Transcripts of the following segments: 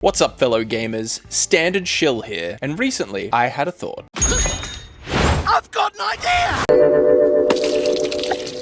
What's up, fellow gamers? Standard Shill here, and recently I had a thought. I've got an idea!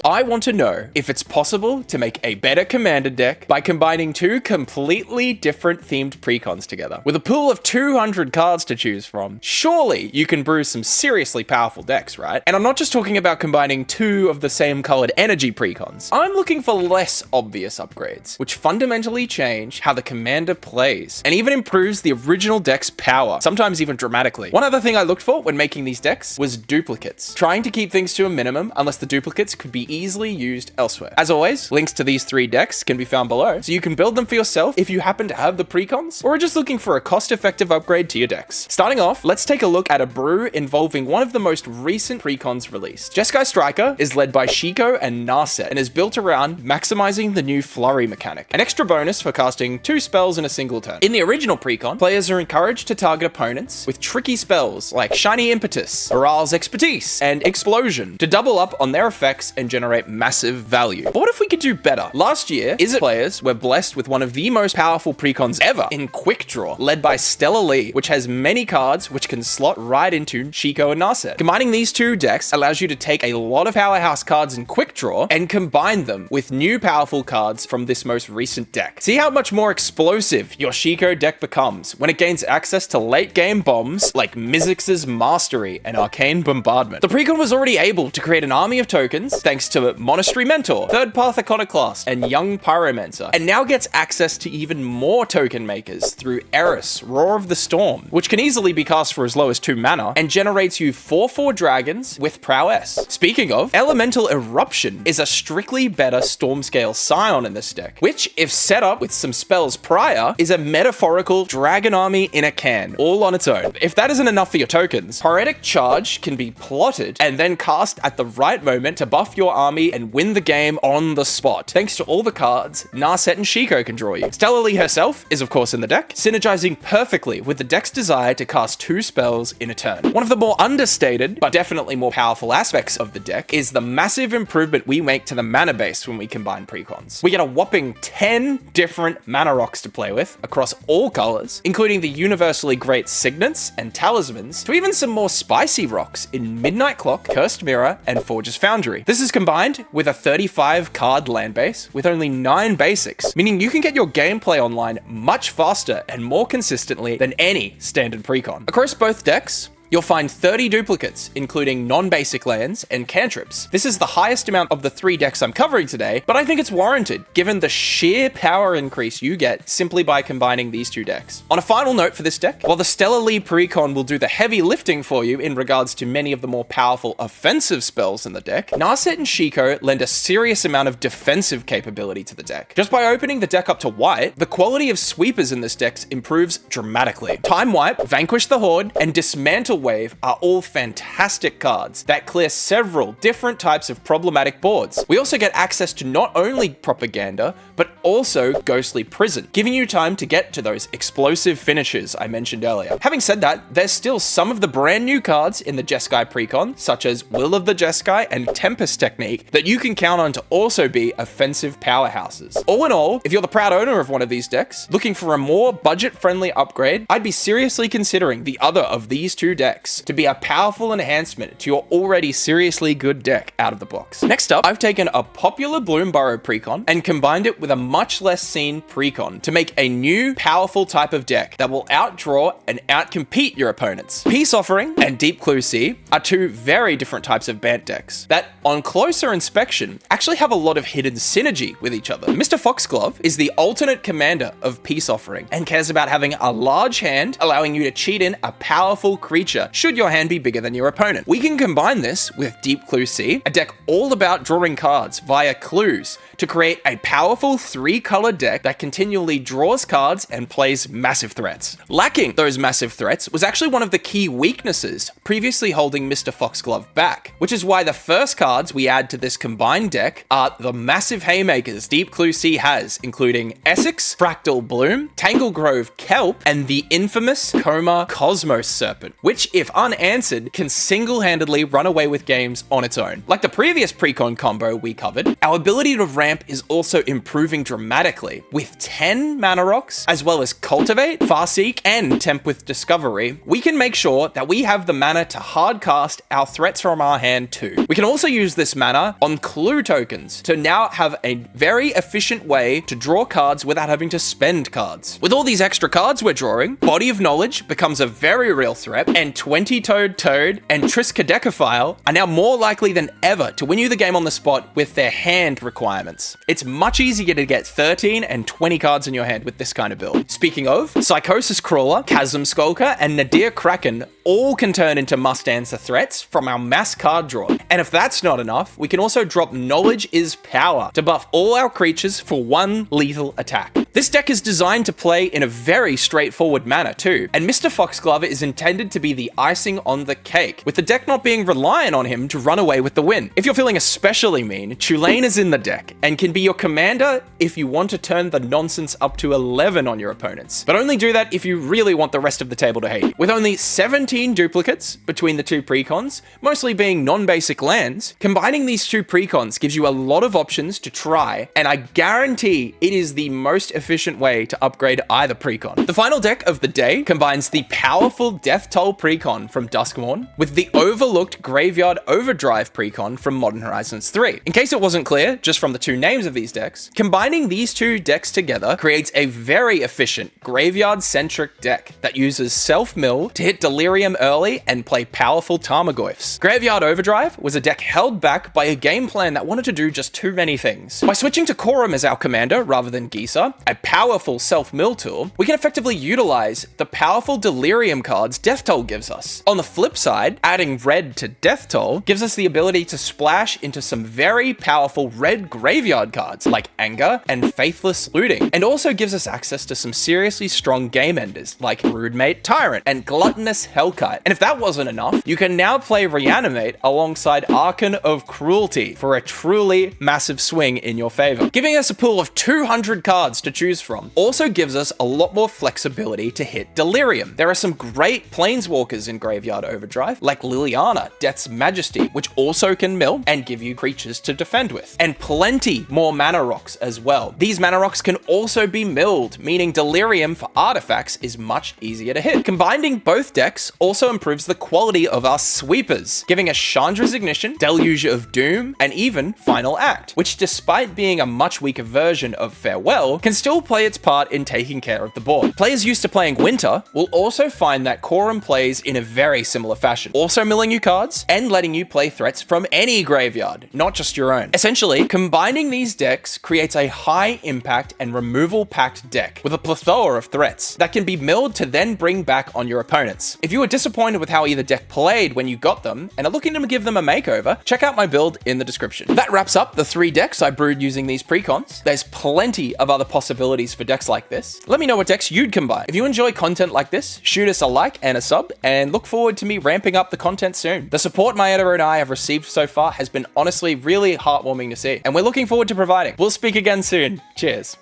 I want to know if it's possible to make a better commander deck by combining two completely different themed precons together. With a pool of 200 cards to choose from, surely you can brew some seriously powerful decks, right? And I'm not just talking about combining two of the same colored energy precons. I'm looking for less obvious upgrades, which fundamentally change how the commander plays, and even improves the original deck's power, sometimes even dramatically. One other thing I looked for when making these decks was duplicates, trying to keep things to a minimum unless the duplicates could be easily used elsewhere. As always, links to these three decks can be found below, so you can build them for yourself if you happen to have the precons, or are just looking for a cost-effective upgrade to your decks. Starting off, let's take a look at a brew involving one of the most recent precons released. Jeskai Striker is led by Shiko and Narset, and is built around maximizing the new flurry mechanic, an extra bonus for casting 2 spells in a single turn. In the original precon, players are encouraged to target opponents with tricky spells like Shiny Impetus, Aral's Expertise, and Explosion to double up on their effects and generate massive value. But what if we could do better? Last year, Izzet players were blessed with one of the most powerful precons ever in Quick Draw, led by Stella Lee, which has many cards which can slot right into Shiko and Narset. Combining these two decks allows you to take a lot of powerhouse cards in Quick Draw and combine them with new powerful cards from this most recent deck. See how much more explosive your Shiko deck becomes when it gains access to late game bombs like Mizzix's Mastery and Arcane Bombardment. The precon was already able to create an army of tokens thanks to Monastery Mentor, Third Path Iconoclast, and Young Pyromancer, and now gets access to even more token makers through Eris, Roar of the Storm, which can easily be cast for as low as 2 mana, and generates you 4/4 dragons with prowess. Speaking of, Elemental Eruption is a strictly better storm scale scion in this deck, which, if set up with some spells prior, is a metaphorical dragon army in a can, all on its own. If that isn't enough for your tokens, Poetic Charge can be plotted and then cast at the right moment to buff your army and win the game on the spot, thanks to all the cards Narset and Shiko can draw you. Stella Lee herself is of course in the deck, synergizing perfectly with the deck's desire to cast 2 spells in a turn. One of the more understated, but definitely more powerful aspects of the deck is the massive improvement we make to the mana base when we combine precons. We get a whopping 10 different mana rocks to play with across all colors, including the universally great Signets and Talismans, to even some more spicy rocks in Midnight Clock, Cursed Mirror, and Forge's Foundry. This is combined with a 35 card land base with only 9 basics, meaning you can get your gameplay online much faster and more consistently than any standard precon. Across both decks, you'll find 30 duplicates, including non-basic lands and cantrips. This is the highest amount of the 3 decks I'm covering today, but I think it's warranted, given the sheer power increase you get simply by combining these 2 decks. On a final note for this deck, while the Stella Lee precon will do the heavy lifting for you in regards to many of the more powerful offensive spells in the deck, Narset and Shiko lend a serious amount of defensive capability to the deck. Just by opening the deck up to white, the quality of sweepers in this deck improves dramatically. Time Wipe, Vanquish the Horde, and Dismantle Wave are all fantastic cards that clear several different types of problematic boards. We also get access to not only Propaganda, but also Ghostly Prison, giving you time to get to those explosive finishes I mentioned earlier. Having said that, there's still some of the brand new cards in the Jeskai precon, such as Will of the Jeskai and Tempest Technique, that you can count on to also be offensive powerhouses. All in all, if you're the proud owner of one of these decks, looking for a more budget-friendly upgrade, I'd be seriously considering the other of these 2 decks to be a powerful enhancement to your already seriously good deck out of the box. Next up, I've taken a popular Bloomburrow precon and combined it with a much less seen precon to make a new powerful type of deck that will outdraw and outcompete your opponents. Peace Offering and Deep Clue Sea are 2 very different types of Bant decks that, on closer inspection, actually have a lot of hidden synergy with each other. Mr. Foxglove is the alternate commander of Peace Offering and cares about having a large hand, allowing you to cheat in a powerful creature should your hand be bigger than your opponent. We can combine this with Deep Clue Sea, a deck all about drawing cards via clues, to create a powerful 3-color deck that continually draws cards and plays massive threats. Lacking those massive threats was actually one of the key weaknesses previously holding Mr. Foxglove back, which is why the first cards we add to this combined deck are the massive haymakers Deep Clue Sea has, including Essex, Fractal Bloom, Tangle Grove Kelp, and the infamous Coma Cosmos Serpent, which which, if unanswered, can single-handedly run away with games on its own. Like the previous precon combo we covered, our ability to ramp is also improving dramatically. With 10 mana rocks, as well as Cultivate, Farseek, and Temp with Discovery, we can make sure that we have the mana to hardcast our threats from our hand too. We can also use this mana on clue tokens to now have a very efficient way to draw cards without having to spend cards. With all these extra cards we're drawing, Body of Knowledge becomes a very real threat, and 20-Toed Toad and Triskaidekaphile are now more likely than ever to win you the game on the spot with their hand requirements. It's much easier to get 13 and 20 cards in your hand with this kind of build. Speaking of, Psychosis Crawler, Chasm Skulker, and Nadir Kraken all can turn into must-answer threats from our mass card draw. And if that's not enough, we can also drop Knowledge is Power to buff all our creatures for one lethal attack. This deck is designed to play in a very straightforward manner too, and Mr. Foxglover is intended to be the icing on the cake, with the deck not being reliant on him to run away with the win. If you're feeling especially mean, Tulane is in the deck and can be your commander if you want to turn the nonsense up to 11 on your opponents, but only do that if you really want the rest of the table to hate you. With only 17 duplicates between the two precons, mostly being non-basic lands, combining these two precons gives you a lot of options to try, and I guarantee it is the most efficient way to upgrade either precon. The final deck of the day combines the powerful Death Toll precon from Duskmourn with the overlooked Graveyard Overdrive precon from Modern Horizons 3. In case it wasn't clear, just from the two names of these decks, combining these two decks together creates a very efficient graveyard-centric deck that uses self-mill to hit Delirium early and play powerful Tarmogoyfs. Graveyard Overdrive was a deck held back by a game plan that wanted to do just too many things. By switching to Korum as our commander rather than Gisa, a powerful self-mill tool, we can effectively utilize the powerful Delirium cards Death Toll gives us. On the flip side, adding red to Death Toll gives us the ability to splash into some very powerful red graveyard cards like Anger and Faithless Looting, and also gives us access to some seriously strong game enders like Broodmate Tyrant and Gluttonous Hellkite. And if that wasn't enough, you can now play Reanimate alongside Archon of Cruelty for a truly massive swing in your favor. Giving us a pool of 200 cards to choose from also gives us a lot more flexibility to hit Delirium. There are some great planeswalkers in Graveyard Overdrive, like Liliana, Death's Majesty, which also can mill and give you creatures to defend with, and plenty more mana rocks as well. These mana rocks can also be milled, meaning Delirium for artifacts is much easier to hit. Combining both decks also improves the quality of our sweepers, giving us Chandra's Ignition, Deluge of Doom, and even Final Act, which despite being a much weaker version of Farewell, can still play its part in taking care of the board. Players used to playing Winter will also find that Korum plays in a very similar fashion, also milling you cards and letting you play threats from any graveyard, not just your own. Essentially, combining these decks creates a high impact and removal packed deck with a plethora of threats that can be milled to then bring back on your opponents. If you were disappointed with how either deck played when you got them and are looking to give them a makeover, check out my build in the description. That wraps up the 3 decks I brewed using these precons. There's plenty of other possibilities for decks like this. Let me know what decks you'd combine. If you enjoy content like this, shoot us a like and a sub, and look forward to me ramping up the content soon. The support my editor and I have received so far has been honestly really heartwarming to see, and we're looking forward to providing. We'll speak again soon. Cheers.